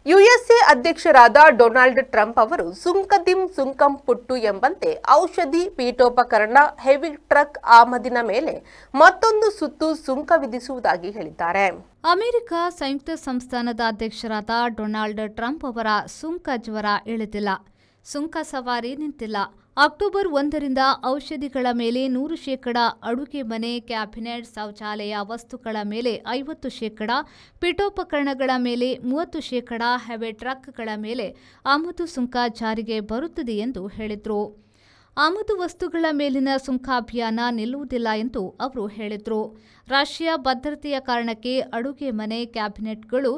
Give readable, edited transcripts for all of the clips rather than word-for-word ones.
USA ಅಧ್ಯಕ್ಷರಾದ Donald Trump ಅವರು ಸುಂಕದಿಂ ಸುಂಕಂ ಪುಟ್ಟು ಎಂಬಂತೆ ಔಷಧಿ, ಪೀಠೋಪಕರಣ, ಹೆವಿ ಟ್ರಕ್ ಆಮದಿನ ಮೇಲೆ ಮತ್ತೊಂದು ಸುತ್ತು ಸುಂಕ ವಿಧಿಸುವುದಾಗಿ ಹೇಳಿದ್ದಾರೆ. ಅಮೆರಿಕ ಸಂಯುಕ್ತ ಸಂಸ್ಥಾನದ ಅಧ್ಯಕ್ಷರಾದ ಡೊನಾಲ್ಡ್ ಟ್ರಂಪ್ ಅವರ ಸುಂಕ ಜ್ವರ ಇಳಿದಿಲ್ಲ. ಸುಂಕ ಸವಾರಿ ನಿಂತಿಲ್ಲ. ಅಕ್ಟೋಬರ್ 1ರಿಂದ ಔಷಧಿಗಳ ಮೇಲೆ 100%, ಅಡುಗೆ ಮನೆ, ಕ್ಯಾಬಿನೆಟ್, ಶೌಚಾಲಯ ವಸ್ತುಗಳ ಮೇಲೆ 50%, ಪೀಠೋಪಕರಣಗಳ ಮೇಲೆ 30%, ಹೆವಿ ಟ್ರಕ್ಗಳ ಮೇಲೆ ಆಮದು ಸುಂಕ ಜಾರಿಗೆ ಬರುತ್ತದೆ ಎಂದು ಹೇಳಿದರು. ಆಮದು ವಸ್ತುಗಳ ಮೇಲಿನ ಸುಂಕ ಅಭಿಯಾನ ನಿಲ್ಲುವುದಿಲ್ಲ ಎಂದು ಅವರು ಹೇಳಿದರು. ರಾಷ್ಟ್ರೀಯ ಭದ್ರತೆಯ ಕಾರಣಕ್ಕೆ ಅಡುಗೆ ಮನೆ, ಕ್ಯಾಬಿನೆಟ್ಗಳು,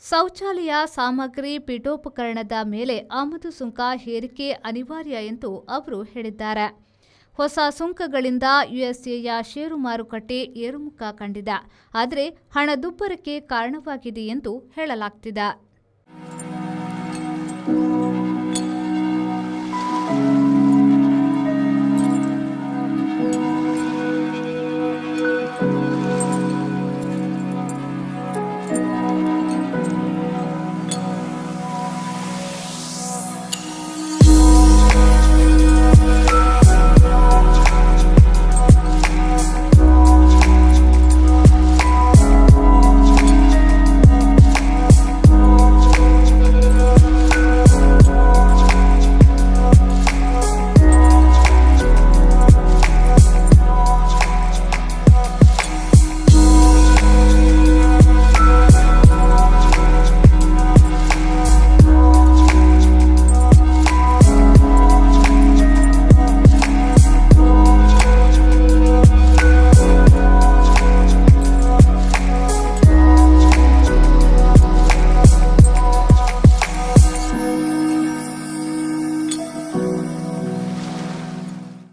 ಶೌಚಾಲಯ ಸಾಮಗ್ರಿ, ಪೀಠೋಪಕರಣದ ಮೇಲೆ ಆಮದು ಸುಂಕ ಹೇರಿಕೆ ಅನಿವಾರ್ಯ ಎಂದು ಅವರು ಹೇಳಿದ್ದಾರೆ. ಹೊಸ ಸುಂಕಗಳಿಂದ ಯುಎಸ್ಎಯ ಷೇರು ಮಾರುಕಟ್ಟೆ ಏರುಮುಖ ಕಂಡಿದೆ. ಆದರೆ ಹಣದುಬ್ಬರಕ್ಕೆ ಕಾರಣವಾಗಿದೆ ಎಂದು ಹೇಳಲಾಗ್ತಿದೆ.